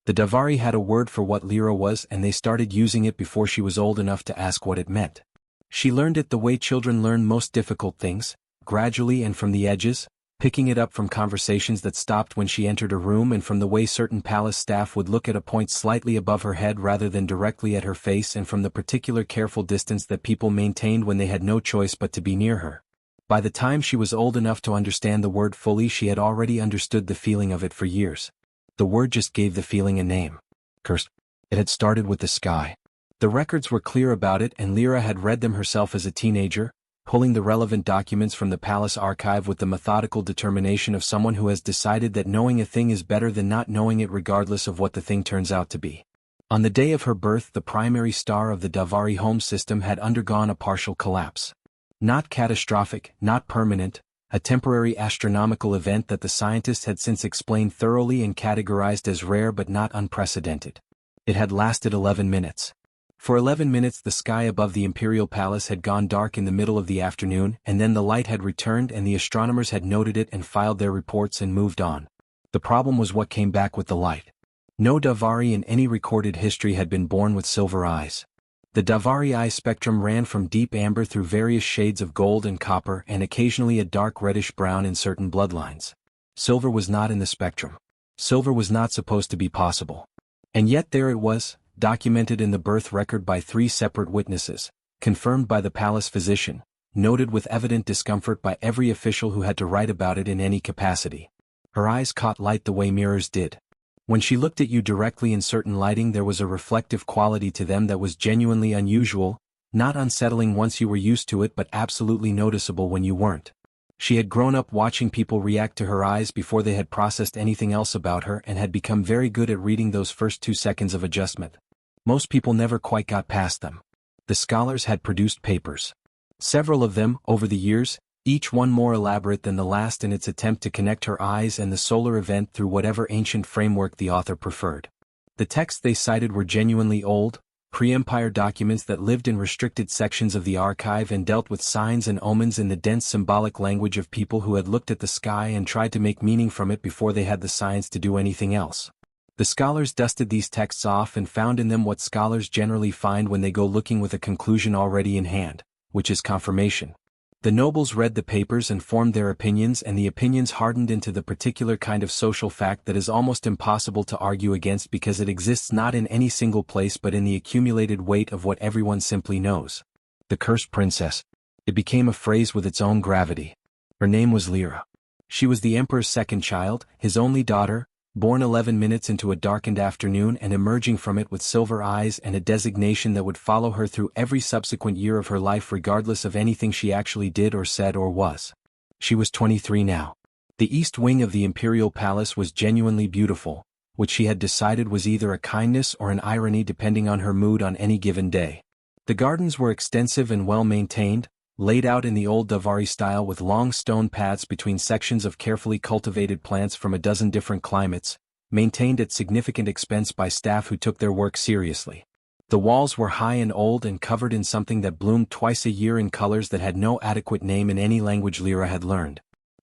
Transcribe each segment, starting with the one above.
The Davari had a word for what Lyra was, and they started using it before she was old enough to ask what it meant. She learned it the way children learn most difficult things, gradually and from the edges, picking it up from conversations that stopped when she entered a room and from the way certain palace staff would look at a point slightly above her head rather than directly at her face, and from the particular careful distance that people maintained when they had no choice but to be near her. By the time she was old enough to understand the word fully, she had already understood the feeling of it for years. The word just gave the feeling a name. Cursed. It had started with the sky. The records were clear about it, and Lyra had read them herself as a teenager, pulling the relevant documents from the palace archive with the methodical determination of someone who has decided that knowing a thing is better than not knowing it regardless of what the thing turns out to be. On the day of her birth, the primary star of the Davari home system had undergone a partial collapse. Not catastrophic, not permanent, a temporary astronomical event that the scientists had since explained thoroughly and categorized as rare but not unprecedented. It had lasted 11 minutes. For 11 minutes the sky above the Imperial Palace had gone dark in the middle of the afternoon, and then the light had returned and the astronomers had noted it and filed their reports and moved on. The problem was what came back with the light. No Davari in any recorded history had been born with silver eyes. The Davari eye spectrum ran from deep amber through various shades of gold and copper and occasionally a dark reddish-brown in certain bloodlines. Silver was not in the spectrum. Silver was not supposed to be possible. And yet there it was, documented in the birth record by 3 separate witnesses, confirmed by the palace physician, noted with evident discomfort by every official who had to write about it in any capacity. Her eyes caught light the way mirrors did. When she looked at you directly in certain lighting, there was a reflective quality to them that was genuinely unusual, not unsettling once you were used to it but absolutely noticeable when you weren't. She had grown up watching people react to her eyes before they had processed anything else about her and had become very good at reading those first 2 seconds of adjustment. Most people never quite got past them. The scholars had produced papers. Several of them, over the years, each one more elaborate than the last in its attempt to connect her eyes and the solar event through whatever ancient framework the author preferred. The texts they cited were genuinely old, pre-empire documents that lived in restricted sections of the archive and dealt with signs and omens in the dense symbolic language of people who had looked at the sky and tried to make meaning from it before they had the science to do anything else. The scholars dusted these texts off and found in them what scholars generally find when they go looking with a conclusion already in hand, which is confirmation. The nobles read the papers and formed their opinions, and the opinions hardened into the particular kind of social fact that is almost impossible to argue against because it exists not in any single place but in the accumulated weight of what everyone simply knows. The cursed princess. It became a phrase with its own gravity. Her name was Lyra. She was the emperor's second child, his only daughter, born 11 minutes into a darkened afternoon and emerging from it with silver eyes and a designation that would follow her through every subsequent year of her life regardless of anything she actually did or said or was. She was 23 now. The east wing of the Imperial Palace was genuinely beautiful, which she had decided was either a kindness or an irony depending on her mood on any given day. The gardens were extensive and well maintained, laid out in the old Davari style with long stone paths between sections of carefully cultivated plants from a dozen different climates, maintained at significant expense by staff who took their work seriously. The walls were high and old and covered in something that bloomed twice a year in colors that had no adequate name in any language Lyra had learned.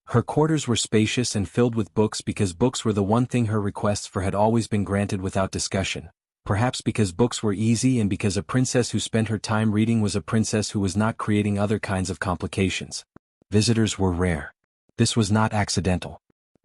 Her quarters were spacious and filled with books because books were the one thing her requests for had always been granted without discussion. Perhaps because books were easy and because a princess who spent her time reading was a princess who was not creating other kinds of complications. Visitors were rare. This was not accidental.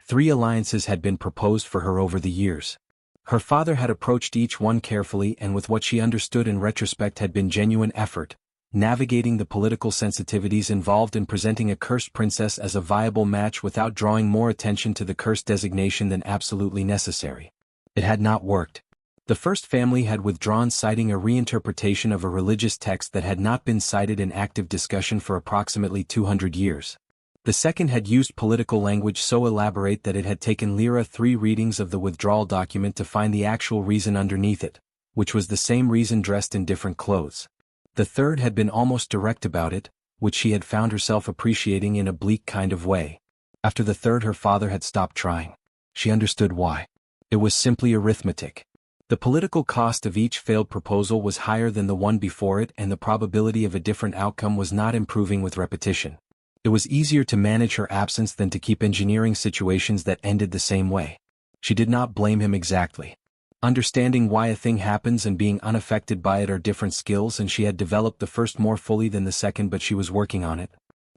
3 alliances had been proposed for her over the years. Her father had approached each one carefully and with what she understood in retrospect had been genuine effort, navigating the political sensitivities involved in presenting a cursed princess as a viable match without drawing more attention to the cursed designation than absolutely necessary. It had not worked. The first family had withdrawn, citing a reinterpretation of a religious text that had not been cited in active discussion for approximately 200 years. The second had used political language so elaborate that it had taken Lyra 3 readings of the withdrawal document to find the actual reason underneath it, which was the same reason dressed in different clothes. The third had been almost direct about it, which she had found herself appreciating in a bleak kind of way. After the third, her father had stopped trying. She understood why. It was simply arithmetic. The political cost of each failed proposal was higher than the one before it, and the probability of a different outcome was not improving with repetition. It was easier to manage her absence than to keep engineering situations that ended the same way. She did not blame him exactly. Understanding why a thing happens and being unaffected by it are different skills, and she had developed the first more fully than the second, but she was working on it.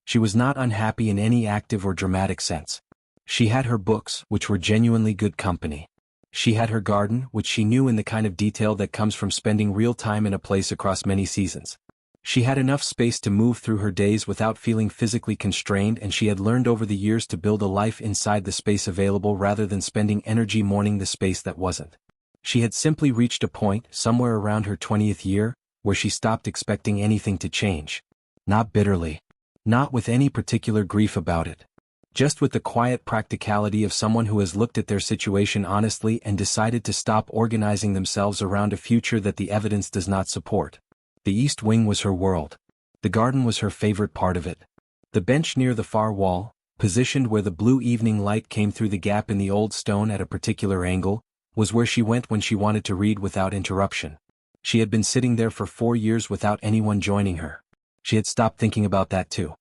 She was not unhappy in any active or dramatic sense. She had her books, which were genuinely good company. She had her garden, which she knew in the kind of detail that comes from spending real time in a place across many seasons. She had enough space to move through her days without feeling physically constrained, and she had learned over the years to build a life inside the space available rather than spending energy mourning the space that wasn't. She had simply reached a point, somewhere around her 20th year, where she stopped expecting anything to change. Not bitterly. Not with any particular grief about it. Just with the quiet practicality of someone who has looked at their situation honestly and decided to stop organizing themselves around a future that the evidence does not support. The east wing was her world. The garden was her favorite part of it. The bench near the far wall, positioned where the blue evening light came through the gap in the old stone at a particular angle, was where she went when she wanted to read without interruption. She had been sitting there for 4 years without anyone joining her. She had stopped thinking about that too.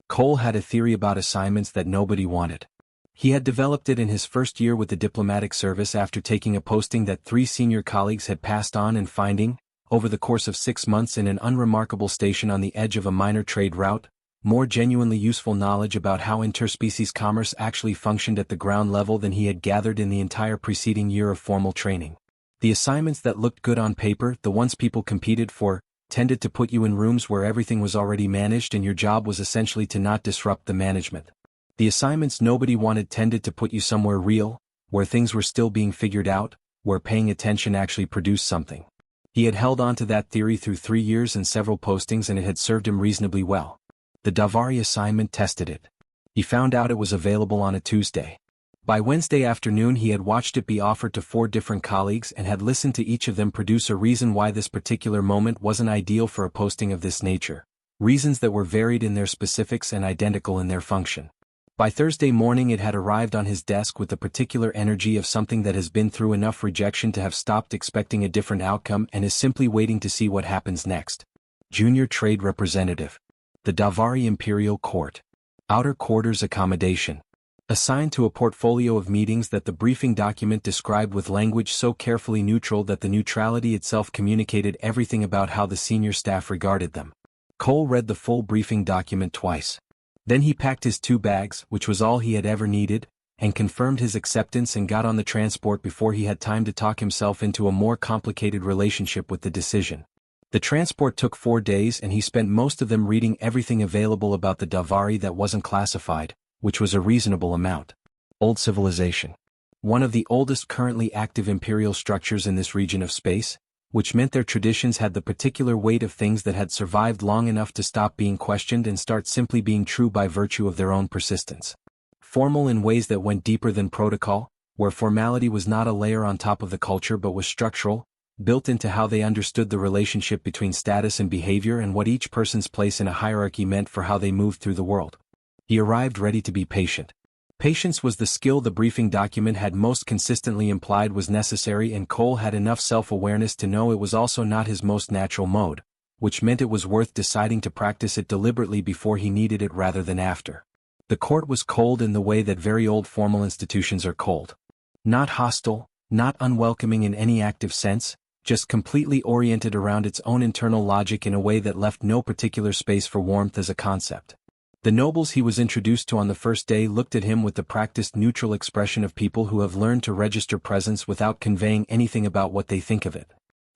Cole had a theory about assignments that nobody wanted. He had developed it in his first year with the diplomatic service after taking a posting that 3 senior colleagues had passed on and finding, over the course of 6 months in an unremarkable station on the edge of a minor trade route, more genuinely useful knowledge about how interspecies commerce actually functioned at the ground level than he had gathered in the entire preceding year of formal training. The assignments that looked good on paper, the ones people competed for, tended to put you in rooms where everything was already managed and your job was essentially to not disrupt the management. The assignments nobody wanted tended to put you somewhere real, where things were still being figured out, where paying attention actually produced something. He had held on to that theory through 3 years and several postings, and it had served him reasonably well. The Davari assignment tested it. He found out it was available on a Tuesday. By Wednesday afternoon he had watched it be offered to 4 different colleagues and had listened to each of them produce a reason why this particular moment wasn't ideal for a posting of this nature. Reasons that were varied in their specifics and identical in their function. By Thursday morning it had arrived on his desk with the particular energy of something that has been through enough rejection to have stopped expecting a different outcome and is simply waiting to see what happens next. Junior Trade Representative. The Davari Imperial Court. Outer Quarters Accommodation. Assigned to a portfolio of meetings that the briefing document described with language so carefully neutral that the neutrality itself communicated everything about how the senior staff regarded them. Cole read the full briefing document twice. Then he packed his 2 bags, which was all he had ever needed, and confirmed his acceptance and got on the transport before he had time to talk himself into a more complicated relationship with the decision. The transport took 4 days and he spent most of them reading everything available about the Davari that wasn't classified, which was a reasonable amount. Old civilization. One of the oldest currently active imperial structures in this region of space, which meant their traditions had the particular weight of things that had survived long enough to stop being questioned and start simply being true by virtue of their own persistence. Formal in ways that went deeper than protocol, where formality was not a layer on top of the culture but was structural, built into how they understood the relationship between status and behavior and what each person's place in a hierarchy meant for how they moved through the world. He arrived ready to be patient. Patience was the skill the briefing document had most consistently implied was necessary, and Cole had enough self-awareness to know it was also not his most natural mode, which meant it was worth deciding to practice it deliberately before he needed it rather than after. The court was cold in the way that very old formal institutions are cold. Not hostile, not unwelcoming in any active sense, just completely oriented around its own internal logic in a way that left no particular space for warmth as a concept. The nobles he was introduced to on the first day looked at him with the practiced neutral expression of people who have learned to register presence without conveying anything about what they think of it.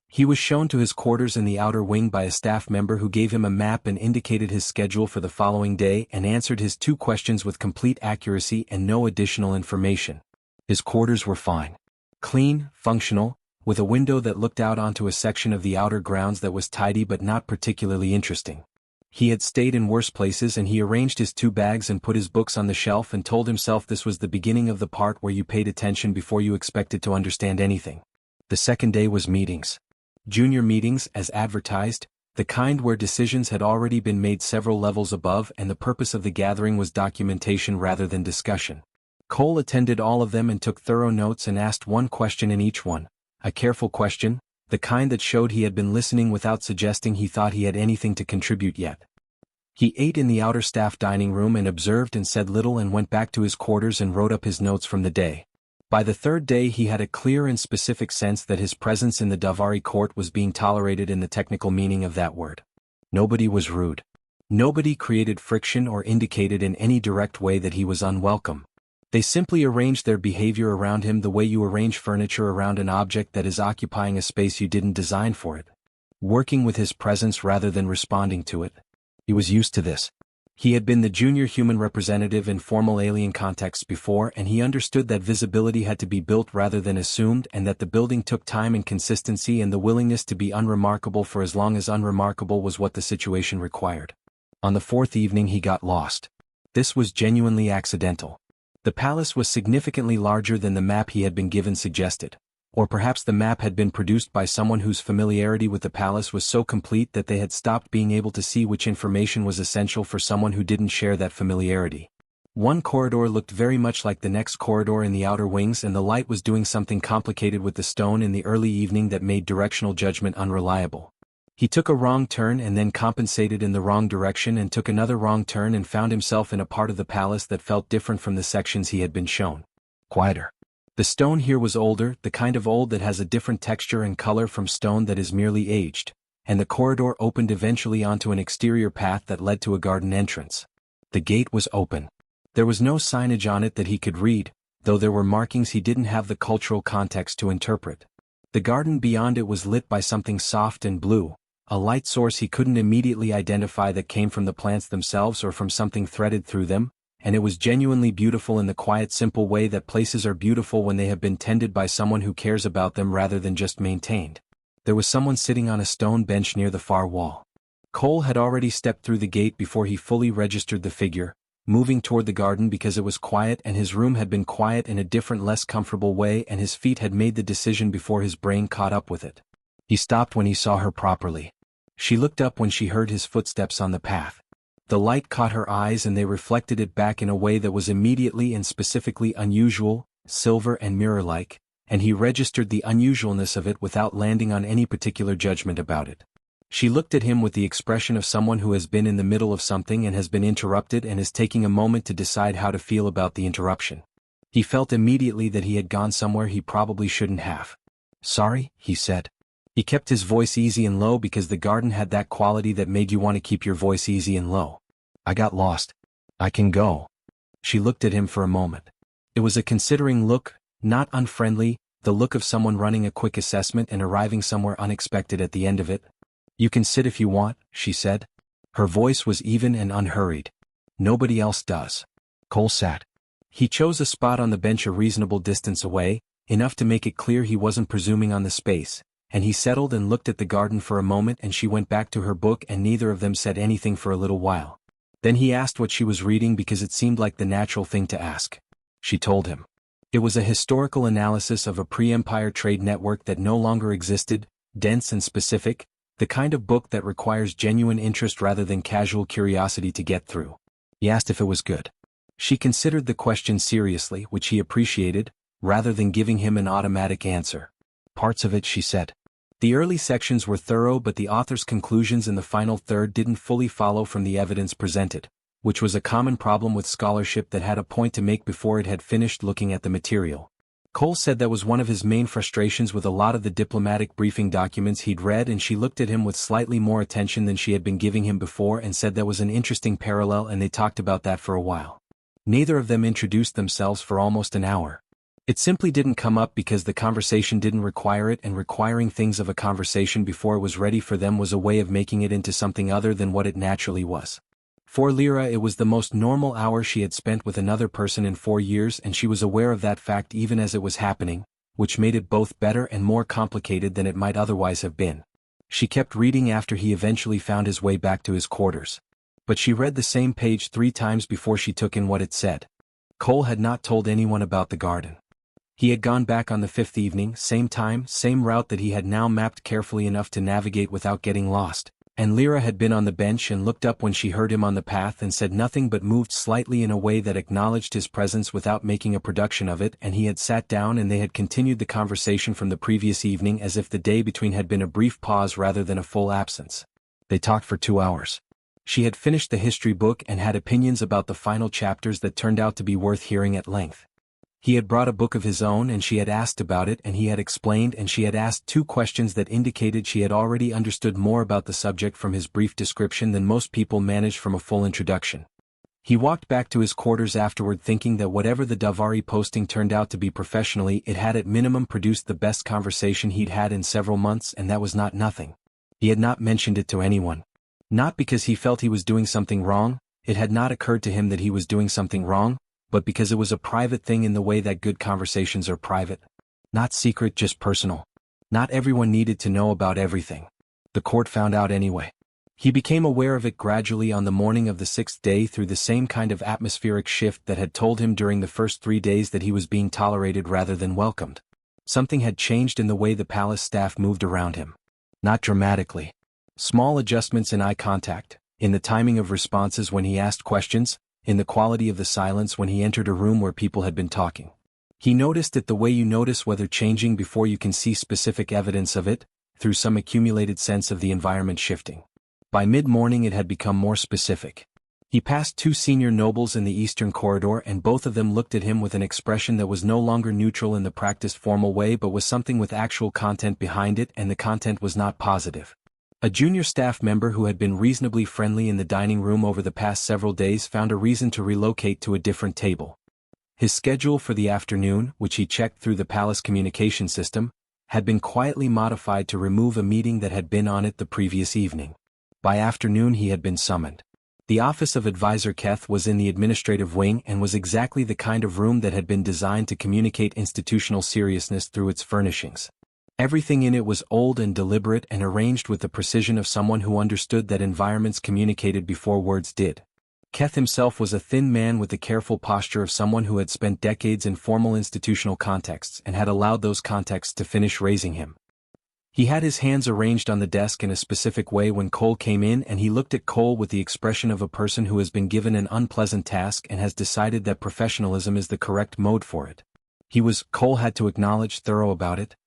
He was shown to his quarters in the outer wing by a staff member who gave him a map and indicated his schedule for the following day and answered his 2 questions with complete accuracy and no additional information. His quarters were fine. Clean, functional, with a window that looked out onto a section of the outer grounds that was tidy but not particularly interesting. He had stayed in worse places, and he arranged his 2 bags and put his books on the shelf and told himself this was the beginning of the part where you paid attention before you expected to understand anything. The second day was meetings. Junior meetings, as advertised, the kind where decisions had already been made several levels above and the purpose of the gathering was documentation rather than discussion. Cole attended all of them and took thorough notes and asked 1 question in each one, a careful question, the kind that showed he had been listening without suggesting he thought he had anything to contribute yet. He ate in the outer staff dining room and observed and said little and went back to his quarters and wrote up his notes from the day. By the third day he had a clear and specific sense that his presence in the Davari court was being tolerated in the technical meaning of that word. Nobody was rude. Nobody created friction or indicated in any direct way that he was unwelcome. They simply arranged their behavior around him the way you arrange furniture around an object that is occupying a space you didn't design for it. Working with his presence rather than responding to it. He was used to this. He had been the junior human representative in formal alien contexts before, and he understood that visibility had to be built rather than assumed, and that the building took time and consistency and the willingness to be unremarkable for as long as unremarkable was what the situation required. On the fourth evening he got lost. This was genuinely accidental. The palace was significantly larger than the map he had been given suggested. Or perhaps the map had been produced by someone whose familiarity with the palace was so complete that they had stopped being able to see which information was essential for someone who didn't share that familiarity. One corridor looked very much like the next corridor in the outer wings, and the light was doing something complicated with the stone in the early evening that made directional judgment unreliable. He took a wrong turn and then compensated in the wrong direction and took another wrong turn and found himself in a part of the palace that felt different from the sections he had been shown. Quieter. The stone here was older, the kind of old that has a different texture and color from stone that is merely aged, and the corridor opened eventually onto an exterior path that led to a garden entrance. The gate was open. There was no signage on it that he could read, though there were markings he didn't have the cultural context to interpret. The garden beyond it was lit by something soft and blue, a light source he couldn't immediately identify that came from the plants themselves or from something threaded through them, and it was genuinely beautiful in the quiet, simple way that places are beautiful when they have been tended by someone who cares about them rather than just maintained. There was someone sitting on a stone bench near the far wall. Cole had already stepped through the gate before he fully registered the figure, moving toward the garden because it was quiet and his room had been quiet in a different, less comfortable way, and his feet had made the decision before his brain caught up with it. He stopped when he saw her properly. She looked up when she heard his footsteps on the path. The light caught her eyes and they reflected it back in a way that was immediately and specifically unusual, silver and mirror-like, and he registered the unusualness of it without landing on any particular judgment about it. She looked at him with the expression of someone who has been in the middle of something and has been interrupted and is taking a moment to decide how to feel about the interruption. He felt immediately that he had gone somewhere he probably shouldn't have. "Sorry," he said. He kept his voice easy and low because the garden had that quality that made you want to keep your voice easy and low. "I got lost. I can go." She looked at him for a moment. It was a considering look, not unfriendly, the look of someone running a quick assessment and arriving somewhere unexpected at the end of it. "You can sit if you want," she said. Her voice was even and unhurried. "Nobody else does." Cole sat. He chose a spot on the bench a reasonable distance away, enough to make it clear he wasn't presuming on the space, and he settled and looked at the garden for a moment, and she went back to her book and neither of them said anything for a little while. Then he asked what she was reading because it seemed like the natural thing to ask. She told him. It was a historical analysis of a pre-empire trade network that no longer existed, dense and specific, the kind of book that requires genuine interest rather than casual curiosity to get through. He asked if it was good. She considered the question seriously, which he appreciated, rather than giving him an automatic answer. "Parts of it," she said. The early sections were thorough, but the author's conclusions in the final third didn't fully follow from the evidence presented, which was a common problem with scholarship that had a point to make before it had finished looking at the material. Cole said that was one of his main frustrations with a lot of the diplomatic briefing documents he'd read, and she looked at him with slightly more attention than she had been giving him before and said that was an interesting parallel, and they talked about that for a while. Neither of them introduced themselves for almost an hour. It simply didn't come up because the conversation didn't require it, and requiring things of a conversation before it was ready for them was a way of making it into something other than what it naturally was. For Lyra, it was the most normal hour she had spent with another person in 4 years, and she was aware of that fact even as it was happening, which made it both better and more complicated than it might otherwise have been. She kept reading after he eventually found his way back to his quarters. But she read the same page 3 times before she took in what it said. Cole had not told anyone about the garden. He had gone back on the 5th evening, same time, same route that he had now mapped carefully enough to navigate without getting lost, and Lyra had been on the bench and looked up when she heard him on the path and said nothing but moved slightly in a way that acknowledged his presence without making a production of it, and he had sat down and they had continued the conversation from the previous evening as if the day between had been a brief pause rather than a full absence. They talked for 2 hours. She had finished the history book and had opinions about the final chapters that turned out to be worth hearing at length. He had brought a book of his own and she had asked about it and he had explained and she had asked 2 questions that indicated she had already understood more about the subject from his brief description than most people manage from a full introduction. He walked back to his quarters afterward thinking that whatever the Davari posting turned out to be professionally, it had at minimum produced the best conversation he'd had in several months, and that was not nothing. He had not mentioned it to anyone. Not because he felt he was doing something wrong, it had not occurred to him that he was doing something wrong, but because it was a private thing in the way that good conversations are private. Not secret, just personal. Not everyone needed to know about everything. The court found out anyway. He became aware of it gradually on the morning of the 6th day through the same kind of atmospheric shift that had told him during the first 3 days that he was being tolerated rather than welcomed. Something had changed in the way the palace staff moved around him. Not dramatically. Small adjustments in eye contact, in the timing of responses when he asked questions, in the quality of the silence when he entered a room where people had been talking. He noticed it the way you notice weather changing before you can see specific evidence of it, through some accumulated sense of the environment shifting. By mid-morning it had become more specific. He passed 2 senior nobles in the eastern corridor and both of them looked at him with an expression that was no longer neutral in the practiced formal way but was something with actual content behind it, and the content was not positive. A junior staff member who had been reasonably friendly in the dining room over the past several days found a reason to relocate to a different table. His schedule for the afternoon, which he checked through the palace communication system, had been quietly modified to remove a meeting that had been on it the previous evening. By afternoon he had been summoned. The office of Advisor Keth was in the administrative wing and was exactly the kind of room that had been designed to communicate institutional seriousness through its furnishings. Everything in it was old and deliberate and arranged with the precision of someone who understood that environments communicated before words did. Keth himself was a thin man with the careful posture of someone who had spent decades in formal institutional contexts and had allowed those contexts to finish raising him. He had his hands arranged on the desk in a specific way when Cole came in, and he looked at Cole with the expression of a person who has been given an unpleasant task and has decided that professionalism is the correct mode for it. Cole had to acknowledge, thorough about it.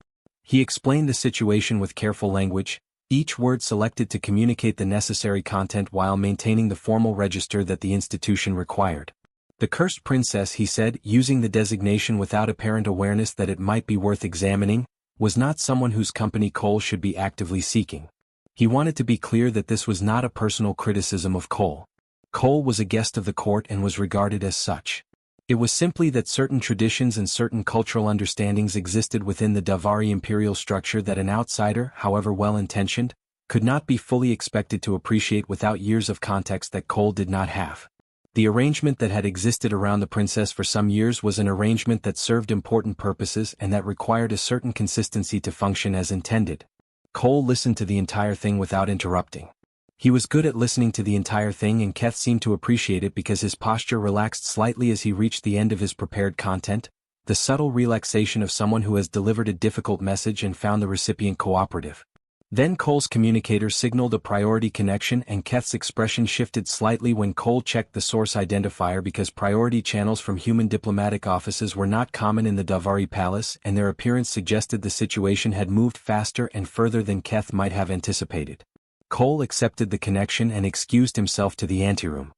He explained the situation with careful language, each word selected to communicate the necessary content while maintaining the formal register that the institution required. The cursed princess, he said, using the designation without apparent awareness that it might be worth examining, was not someone whose company Cole should be actively seeking. He wanted to be clear that this was not a personal criticism of Cole. Cole was a guest of the court and was regarded as such. It was simply that certain traditions and certain cultural understandings existed within the Davari imperial structure that an outsider, however well-intentioned, could not be fully expected to appreciate without years of context that Cole did not have. The arrangement that had existed around the princess for some years was an arrangement that served important purposes and that required a certain consistency to function as intended. Cole listened to the entire thing without interrupting. He was good at listening to the entire thing, and Keth seemed to appreciate it because his posture relaxed slightly as he reached the end of his prepared content, the subtle relaxation of someone who has delivered a difficult message and found the recipient cooperative. Then Cole's communicator signaled a priority connection, and Keth's expression shifted slightly when Cole checked the source identifier because priority channels from human diplomatic offices were not common in the Davari Palace, and their appearance suggested the situation had moved faster and further than Keth might have anticipated. Cole accepted the connection and excused himself to the anteroom.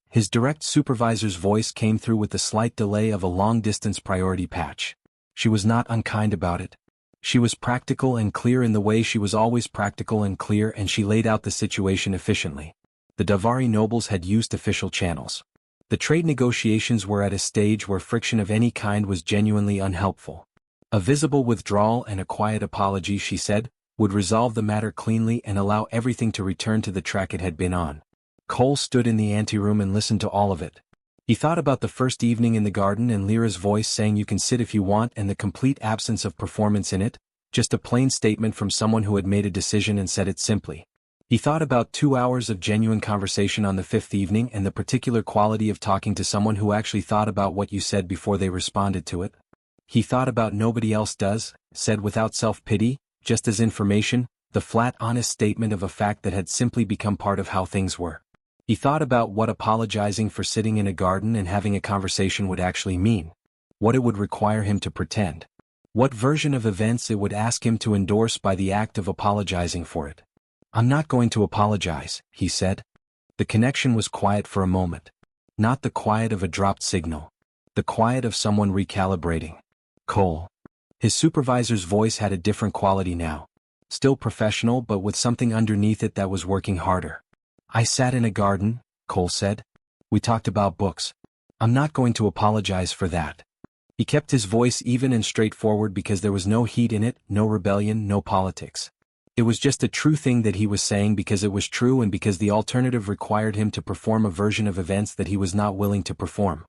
His direct supervisor's voice came through with the slight delay of a long-distance priority patch. She was not unkind about it. She was practical and clear in the way she was always practical and clear, and she laid out the situation efficiently. The Davari nobles had used official channels. The trade negotiations were at a stage where friction of any kind was genuinely unhelpful. A visible withdrawal and a quiet apology, she said, would resolve the matter cleanly and allow everything to return to the track it had been on. Cole stood in the anteroom and listened to all of it. He thought about the first evening in the garden and Lyra's voice saying you can sit if you want, and the complete absence of performance in it, just a plain statement from someone who had made a decision and said it simply. He thought about 2 hours of genuine conversation on the 5th evening and the particular quality of talking to someone who actually thought about what you said before they responded to it. He thought about nobody else does, said without self-pity, just as information, the flat honest statement of a fact that had simply become part of how things were. He thought about what apologizing for sitting in a garden and having a conversation would actually mean. What it would require him to pretend. What version of events it would ask him to endorse by the act of apologizing for it. I'm not going to apologize, he said. The connection was quiet for a moment. Not the quiet of a dropped signal. The quiet of someone recalibrating. Cole. His supervisor's voice had a different quality now. Still professional but with something underneath it that was working harder. I sat in a garden, Cole said. We talked about books. I'm not going to apologize for that. He kept his voice even and straightforward because there was no heat in it, no rebellion, no politics. It was just a true thing that he was saying because it was true and because the alternative required him to perform a version of events that he was not willing to perform.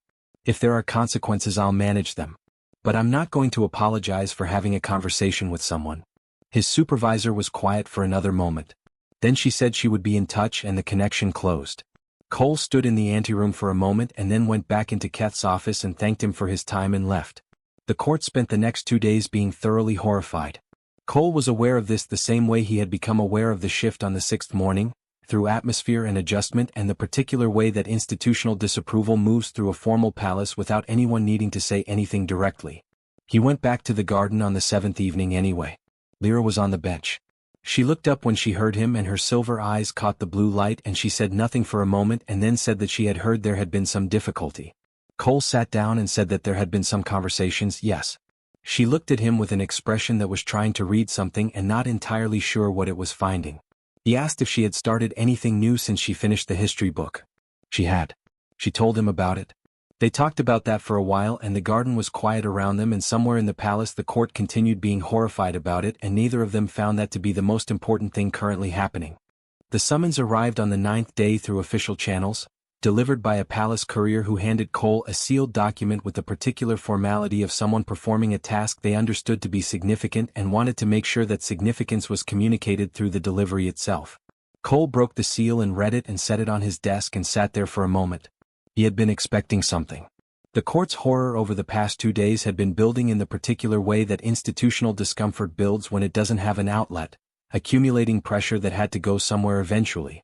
If there are consequences, I'll manage them. But I'm not going to apologize for having a conversation with someone. His supervisor was quiet for another moment. Then she said she would be in touch and the connection closed. Cole stood in the anteroom for a moment and then went back into Keth's office and thanked him for his time and left. The court spent the next 2 days being thoroughly horrified. Cole was aware of this the same way he had become aware of the shift on the 6th morning, through atmosphere and adjustment and the particular way that institutional disapproval moves through a formal palace without anyone needing to say anything directly. He went back to the garden on the 7th evening anyway. Lyra was on the bench. She looked up when she heard him and her silver eyes caught the blue light and she said nothing for a moment and then said that she had heard there had been some difficulty. Cole sat down and said that there had been some conversations, yes. She looked at him with an expression that was trying to read something and not entirely sure what it was finding. He asked if she had started anything new since she finished the history book. She had. She told him about it. They talked about that for a while and the garden was quiet around them and somewhere in the palace the court continued being horrified about it and neither of them found that to be the most important thing currently happening. The summons arrived on the 9th day through official channels, delivered by a palace courier who handed Cole a sealed document with the particular formality of someone performing a task they understood to be significant and wanted to make sure that significance was communicated through the delivery itself. Cole broke the seal and read it and set it on his desk and sat there for a moment. He had been expecting something. The court's horror over the past 2 days had been building in the particular way that institutional discomfort builds when it doesn't have an outlet, accumulating pressure that had to go somewhere eventually.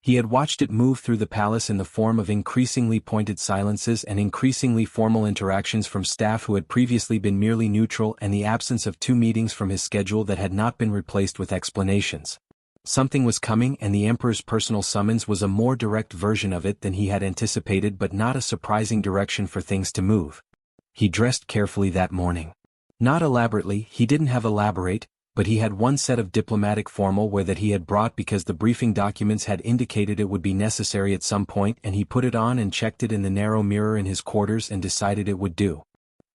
He had watched it move through the palace in the form of increasingly pointed silences and increasingly formal interactions from staff who had previously been merely neutral and the absence of 2 meetings from his schedule that had not been replaced with explanations. Something was coming and the Emperor's personal summons was a more direct version of it than he had anticipated but not a surprising direction for things to move. He dressed carefully that morning. Not elaborately, he didn't have elaborate, but he had one set of diplomatic formal wear that he had brought because the briefing documents had indicated it would be necessary at some point and he put it on and checked it in the narrow mirror in his quarters and decided it would do.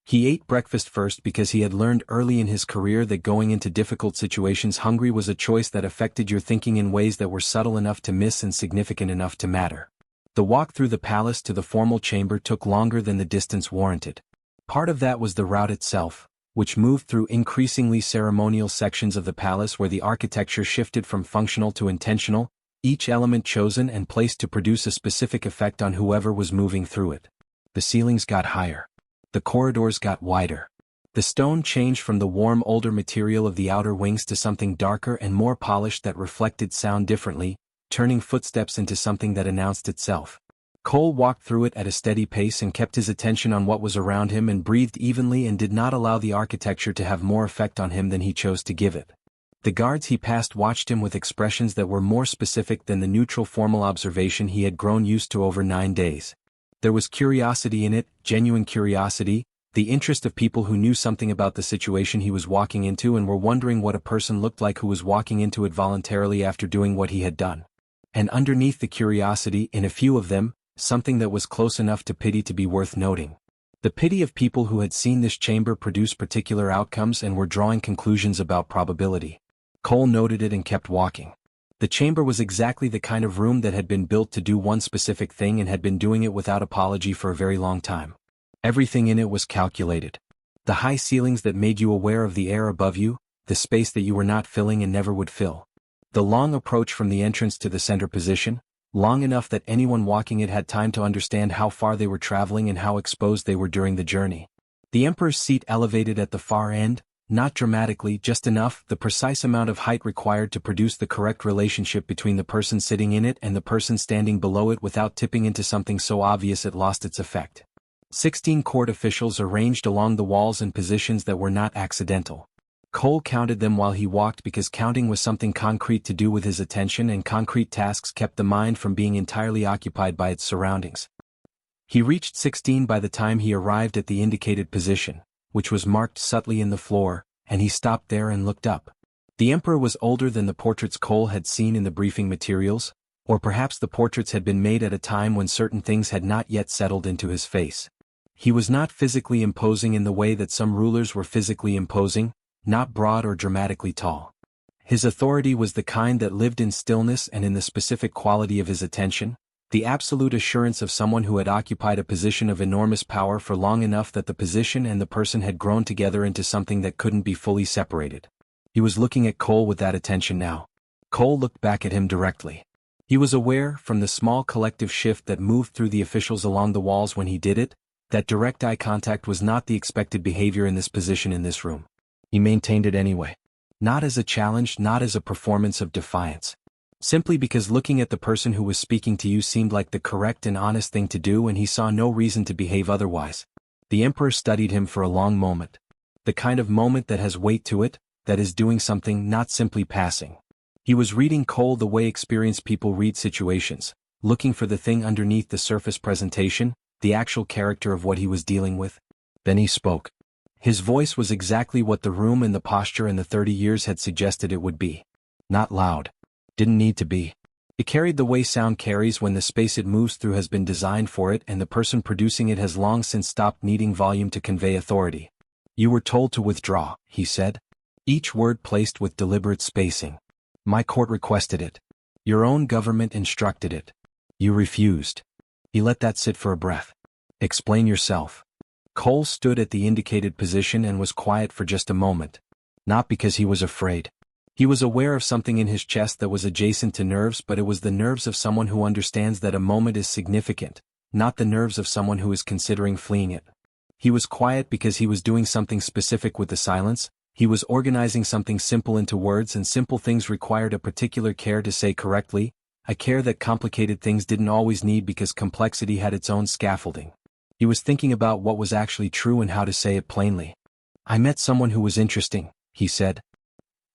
He ate breakfast first because he had learned early in his career that going into difficult situations hungry was a choice that affected your thinking in ways that were subtle enough to miss and significant enough to matter. The walk through the palace to the formal chamber took longer than the distance warranted. Part of that was the route itself, which moved through increasingly ceremonial sections of the palace where the architecture shifted from functional to intentional, each element chosen and placed to produce a specific effect on whoever was moving through it. The ceilings got higher. The corridors got wider. The stone changed from the warm older material of the outer wings to something darker and more polished that reflected sound differently, turning footsteps into something that announced itself. Cole walked through it at a steady pace and kept his attention on what was around him and breathed evenly and did not allow the architecture to have more effect on him than he chose to give it. The guards he passed watched him with expressions that were more specific than the neutral formal observation he had grown used to over 9 days. There was curiosity in it, genuine curiosity, the interest of people who knew something about the situation he was walking into and were wondering what a person looked like who was walking into it voluntarily after doing what he had done. And underneath the curiosity, in a few of them, something that was close enough to pity to be worth noting. The pity of people who had seen this chamber produce particular outcomes and were drawing conclusions about probability. Cole noted it and kept walking. The chamber was exactly the kind of room that had been built to do one specific thing and had been doing it without apology for a very long time. Everything in it was calculated. The high ceilings that made you aware of the air above you, the space that you were not filling and never would fill. The long approach from the entrance to the center position, long enough that anyone walking it had time to understand how far they were traveling and how exposed they were during the journey. The Emperor's seat elevated at the far end, not dramatically, just enough, the precise amount of height required to produce the correct relationship between the person sitting in it and the person standing below it without tipping into something so obvious it lost its effect. 16 court officials arranged along the walls in positions that were not accidental. Cole counted them while he walked because counting was something concrete to do with his attention and concrete tasks kept the mind from being entirely occupied by its surroundings. He reached 16 by the time he arrived at the indicated position, which was marked subtly in the floor, and he stopped there and looked up. The Emperor was older than the portraits Cole had seen in the briefing materials, or perhaps the portraits had been made at a time when certain things had not yet settled into his face. He was not physically imposing in the way that some rulers were physically imposing, not broad or dramatically tall. His authority was the kind that lived in stillness and in the specific quality of his attention, the absolute assurance of someone who had occupied a position of enormous power for long enough that the position and the person had grown together into something that couldn't be fully separated. He was looking at Cole with that attention now. Cole looked back at him directly. He was aware, from the small collective shift that moved through the officials along the walls when he did it, that direct eye contact was not the expected behavior in this position in this room. He maintained it anyway. Not as a challenge, not as a performance of defiance. Simply because looking at the person who was speaking to you seemed like the correct and honest thing to do and he saw no reason to behave otherwise. The Emperor studied him for a long moment. The kind of moment that has weight to it, that is doing something, not simply passing. He was reading Cole the way experienced people read situations, looking for the thing underneath the surface presentation, the actual character of what he was dealing with. Then he spoke. His voice was exactly what the room and the posture and the 30 years had suggested it would be. Not loud. Didn't need to be. It carried the way sound carries when the space it moves through has been designed for it and the person producing it has long since stopped needing volume to convey authority. You were told to withdraw, he said. Each word placed with deliberate spacing. My court requested it. Your own government instructed it. You refused. He let that sit for a breath. Explain yourself. Cole stood at the indicated position and was quiet for just a moment. Not because he was afraid. He was aware of something in his chest that was adjacent to nerves, but it was the nerves of someone who understands that a moment is significant, not the nerves of someone who is considering fleeing it. He was quiet because he was doing something specific with the silence. He was organizing something simple into words, and simple things required a particular care to say correctly, a care that complicated things didn't always need because complexity had its own scaffolding. He was thinking about what was actually true and how to say it plainly. I met someone who was interesting, he said.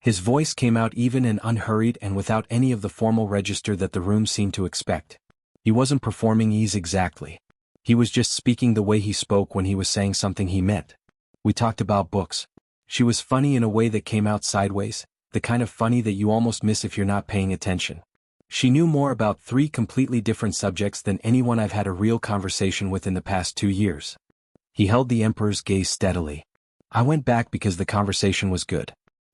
His voice came out even and unhurried and without any of the formal register that the room seemed to expect. He wasn't performing ease exactly. He was just speaking the way he spoke when he was saying something he meant. We talked about books. She was funny in a way that came out sideways, the kind of funny that you almost miss if you're not paying attention. She knew more about 3 completely different subjects than anyone I've had a real conversation with in the past 2 years. He held the Emperor's gaze steadily. I went back because the conversation was good.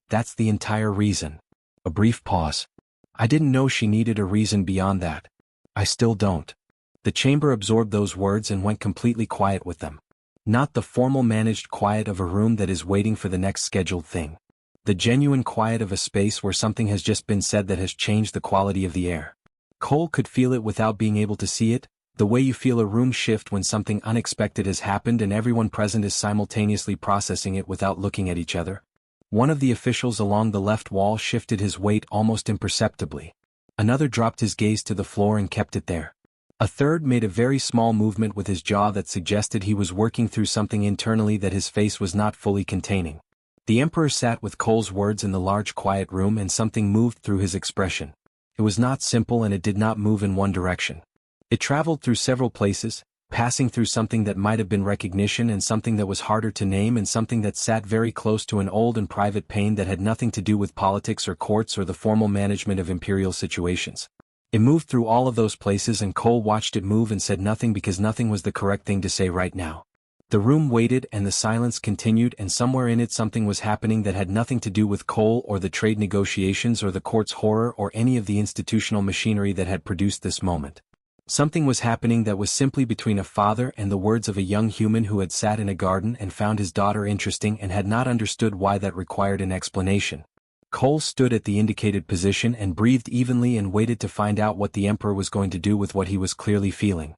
That's the entire reason. A brief pause. I didn't know she needed a reason beyond that. I still don't. The chamber absorbed those words and went completely quiet with them. Not the formal managed quiet of a room that is waiting for the next scheduled thing. The genuine quiet of a space where something has just been said that has changed the quality of the air. Cole could feel it without being able to see it, the way you feel a room shift when something unexpected has happened and everyone present is simultaneously processing it without looking at each other. One of the officials along the left wall shifted his weight almost imperceptibly. Another dropped his gaze to the floor and kept it there. A third made a very small movement with his jaw that suggested he was working through something internally that his face was not fully containing. The Emperor sat with Cole's words in the large quiet room and something moved through his expression. It was not simple and it did not move in one direction. It traveled through several places, passing through something that might have been recognition and something that was harder to name and something that sat very close to an old and private pain that had nothing to do with politics or courts or the formal management of imperial situations. It moved through all of those places and Cole watched it move and said nothing because nothing was the correct thing to say right now. The room waited and the silence continued and somewhere in it something was happening that had nothing to do with Cole or the trade negotiations or the court's horror or any of the institutional machinery that had produced this moment. Something was happening that was simply between a father and the words of a young human who had sat in a garden and found his daughter interesting and had not understood why that required an explanation. Cole stood at the indicated position and breathed evenly and waited to find out what the Emperor was going to do with what he was clearly feeling.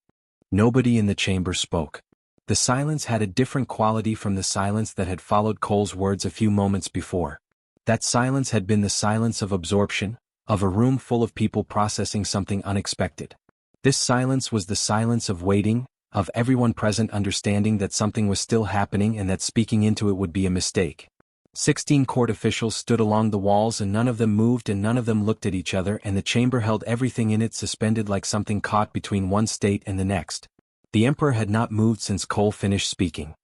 Nobody in the chamber spoke. The silence had a different quality from the silence that had followed Cole's words a few moments before. That silence had been the silence of absorption, of a room full of people processing something unexpected. This silence was the silence of waiting, of everyone present understanding that something was still happening and that speaking into it would be a mistake. 16 court officials stood along the walls and none of them moved and none of them looked at each other and the chamber held everything in it suspended like something caught between one state and the next. The emperor had not moved since Cole finished speaking.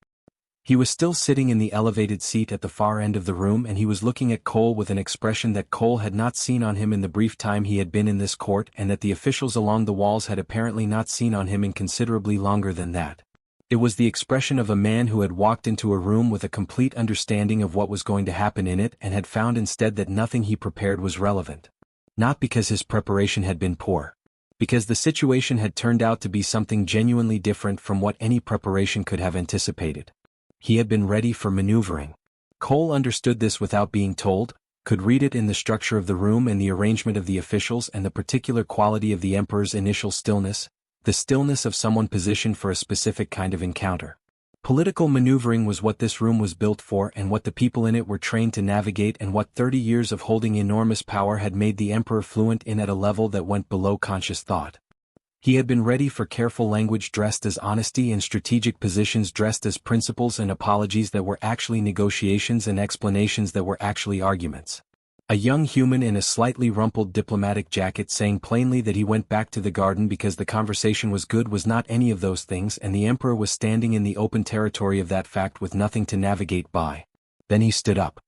He was still sitting in the elevated seat at the far end of the room, and he was looking at Cole with an expression that Cole had not seen on him in the brief time he had been in this court, and that the officials along the walls had apparently not seen on him in considerably longer than that. It was the expression of a man who had walked into a room with a complete understanding of what was going to happen in it and had found instead that nothing he prepared was relevant. Not because his preparation had been poor. Because the situation had turned out to be something genuinely different from what any preparation could have anticipated. He had been ready for maneuvering. Cole understood this without being told, could read it in the structure of the room and the arrangement of the officials and the particular quality of the emperor's initial stillness, the stillness of someone positioned for a specific kind of encounter. Political maneuvering was what this room was built for and what the people in it were trained to navigate, and what 30 years of holding enormous power had made the emperor fluent in at a level that went below conscious thought. He had been ready for careful language dressed as honesty and strategic positions dressed as principles and apologies that were actually negotiations and explanations that were actually arguments. A young human in a slightly rumpled diplomatic jacket saying plainly that he went back to the garden because the conversation was good was not any of those things, and the emperor was standing in the open territory of that fact with nothing to navigate by. Then he stood up.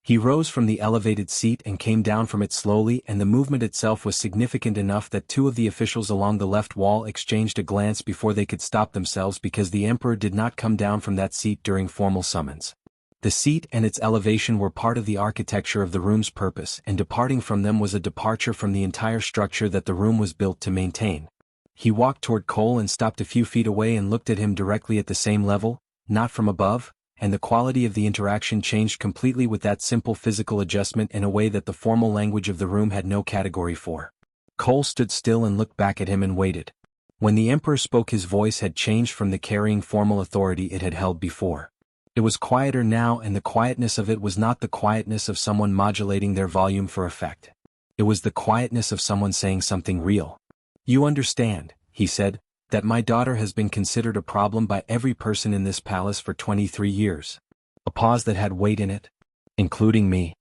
He rose from the elevated seat and came down from it slowly, and the movement itself was significant enough that two of the officials along the left wall exchanged a glance before they could stop themselves, because the emperor did not come down from that seat during formal summons. The seat and its elevation were part of the architecture of the room's purpose, and departing from them was a departure from the entire structure that the room was built to maintain. He walked toward Cole and stopped a few feet away and looked at him directly at the same level, not from above, and the quality of the interaction changed completely with that simple physical adjustment in a way that the formal language of the room had no category for. Cole stood still and looked back at him and waited. When the emperor spoke, his voice had changed from the carrying formal authority it had held before. It was quieter now, and the quietness of it was not the quietness of someone modulating their volume for effect. It was the quietness of someone saying something real. "You understand," he said, "that my daughter has been considered a problem by every person in this palace for 23 years. A pause that had weight in it. Including me."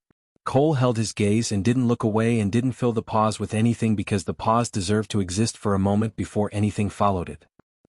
Cole held his gaze and didn't look away and didn't fill the pause with anything, because the pause deserved to exist for a moment before anything followed it.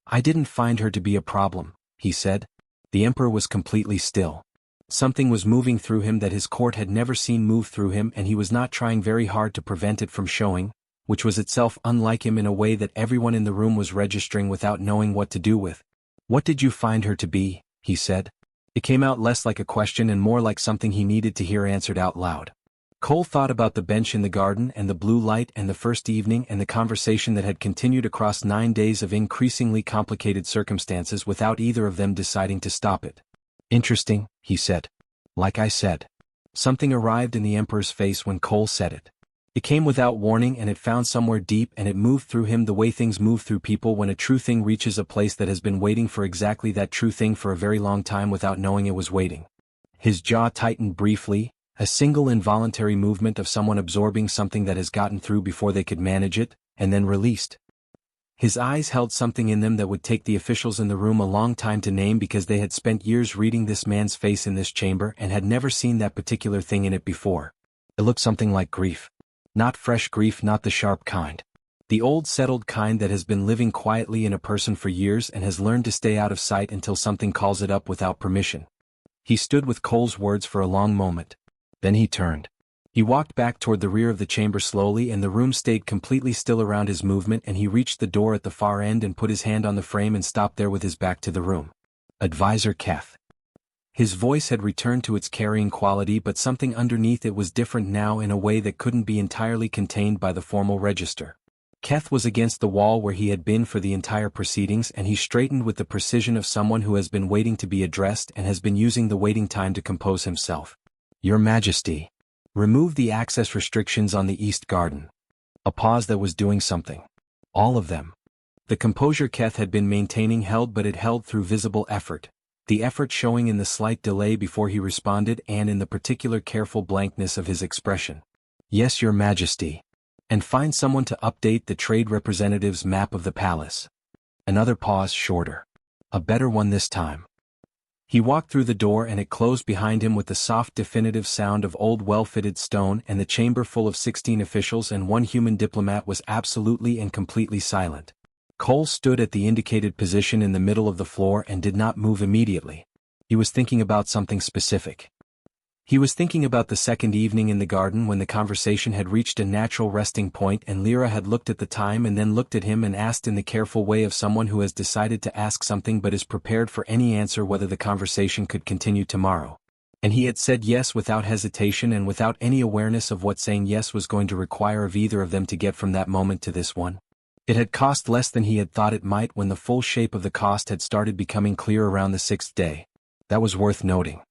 "I didn't find her to be a problem," he said. The emperor was completely still. Something was moving through him that his court had never seen move through him, and he was not trying very hard to prevent it from showing, which was itself unlike him in a way that everyone in the room was registering without knowing what to do with. "What did you find her to be?" he said. It came out less like a question and more like something he needed to hear answered out loud. Cole thought about the bench in the garden and the blue light and the first evening and the conversation that had continued across 9 days of increasingly complicated circumstances without either of them deciding to stop it. "Interesting," he said. "Like I said." Something arrived in the emperor's face when Cole said it. It came without warning, and it found somewhere deep, and it moved through him the way things move through people when a true thing reaches a place that has been waiting for exactly that true thing for a very long time without knowing it was waiting. His jaw tightened briefly, a single involuntary movement of someone absorbing something that has gotten through before they could manage it, and then released. His eyes held something in them that would take the officials in the room a long time to name, because they had spent years reading this man's face in this chamber and had never seen that particular thing in it before. It looked something like grief. Not fresh grief, not the sharp kind. The old settled kind that has been living quietly in a person for years and has learned to stay out of sight until something calls it up without permission. He stood with Cole's words for a long moment. Then he turned. He walked back toward the rear of the chamber slowly, and the room stayed completely still around his movement, and he reached the door at the far end and put his hand on the frame and stopped there with his back to the room. "Advisor Keth." His voice had returned to its carrying quality, but something underneath it was different now in a way that couldn't be entirely contained by the formal register. Keth was against the wall where he had been for the entire proceedings, and he straightened with the precision of someone who has been waiting to be addressed and has been using the waiting time to compose himself. "Your Majesty. Remove the access restrictions on the East Garden." A pause that was doing something. All of them. The composure Keth had been maintaining held, but it held through visible effort. The effort showing in the slight delay before he responded and in the particular careful blankness of his expression. "Yes, Your Majesty. And find someone to update the trade representative's map of the palace." Another pause, shorter. A better one this time. He walked through the door and it closed behind him with the soft definitive sound of old well-fitted stone, and the chamber full of 16 officials and one human diplomat was absolutely and completely silent. Cole stood at the indicated position in the middle of the floor and did not move immediately. He was thinking about something specific. He was thinking about the second evening in the garden when the conversation had reached a natural resting point and Lyra had looked at the time and then looked at him and asked in the careful way of someone who has decided to ask something but is prepared for any answer whether the conversation could continue tomorrow. And he had said yes without hesitation and without any awareness of what saying yes was going to require of either of them to get from that moment to this one. It had cost less than he had thought it might when the full shape of the cost had started becoming clear around the sixth day. That was worth noting.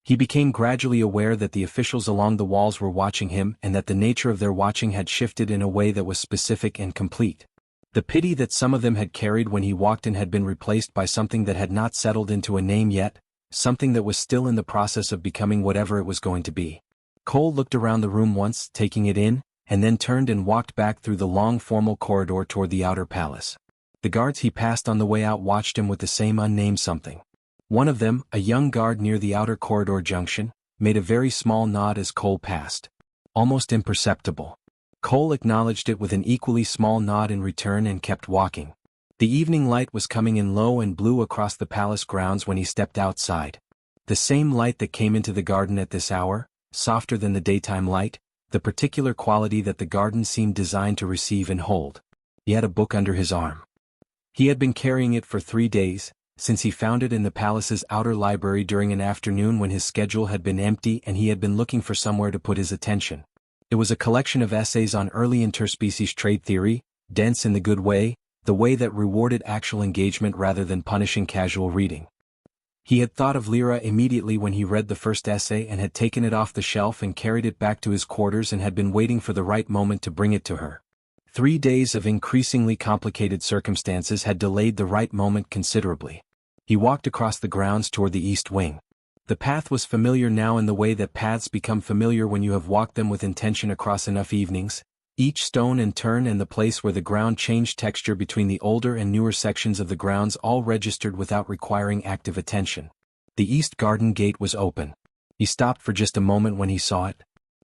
He became gradually aware that the officials along the walls were watching him and that the nature of their watching had shifted in a way that was specific and complete. The pity that some of them had carried when he walked in had been replaced by something that had not settled into a name yet, something that was still in the process of becoming whatever it was going to be. Cole looked around the room once, taking it in, and then turned and walked back through the long formal corridor toward the outer palace. The guards he passed on the way out watched him with the same unnamed something. One of them, a young guard near the outer corridor junction, made a very small nod as Cole passed. Almost imperceptible. Cole acknowledged it with an equally small nod in return and kept walking. The evening light was coming in low and blue across the palace grounds when he stepped outside. The same light that came into the garden at this hour, softer than the daytime light, the particular quality that the garden seemed designed to receive and hold. He had a book under his arm. He had been carrying it for 3 days, since he found it in the palace's outer library during an afternoon when his schedule had been empty and he had been looking for somewhere to put his attention. It was a collection of essays on early interspecies trade theory, dense in the good way, the way that rewarded actual engagement rather than punishing casual reading. He had thought of Lyra immediately when he read the first essay and had taken it off the shelf and carried it back to his quarters and had been waiting for the right moment to bring it to her. 3 days of increasingly complicated circumstances had delayed the right moment considerably. He walked across the grounds toward the east wing. The path was familiar now in the way that paths become familiar when you have walked them with intention across enough evenings. Each stone and turn and the place where the ground changed texture between the older and newer sections of the grounds all registered without requiring active attention. The east garden gate was open. He stopped for just a moment when he saw it.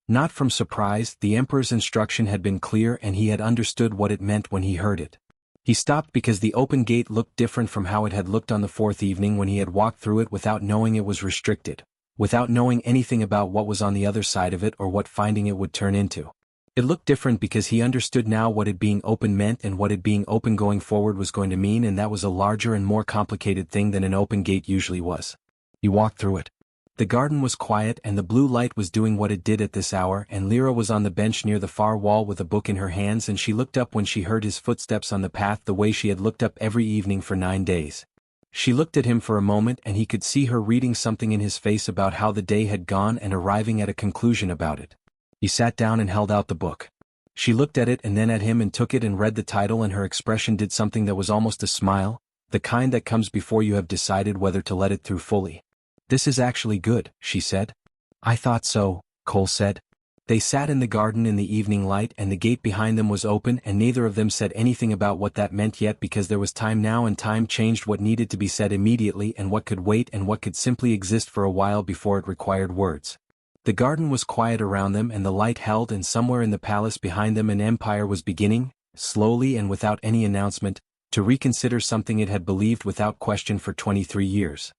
Not from surprise, the Emperor's instruction had been clear and he had understood what it meant when he heard it. He stopped because the open gate looked different from how it had looked on the fourth evening when he had walked through it without knowing it was restricted, without knowing anything about what was on the other side of it or what finding it would turn into. It looked different because he understood now what it being open meant and what it being open going forward was going to mean, and that was a larger and more complicated thing than an open gate usually was. He walked through it. The garden was quiet and the blue light was doing what it did at this hour, and Lyra was on the bench near the far wall with a book in her hands, and she looked up when she heard his footsteps on the path the way she had looked up every evening for 9 days. She looked at him for a moment and he could see her reading something in his face about how the day had gone and arriving at a conclusion about it. He sat down and held out the book. She looked at it and then at him and took it and read the title, and her expression did something that was almost a smile, the kind that comes before you have decided whether to let it through fully. "This is actually good," she said. "I thought so," Cole said. They sat in the garden in the evening light and the gate behind them was open, and neither of them said anything about what that meant yet because there was time now, and time changed what needed to be said immediately and what could wait and what could simply exist for a while before it required words. The garden was quiet around them and the light held, and somewhere in the palace behind them an empire was beginning, slowly and without any announcement, to reconsider something it had believed without question for 23 years.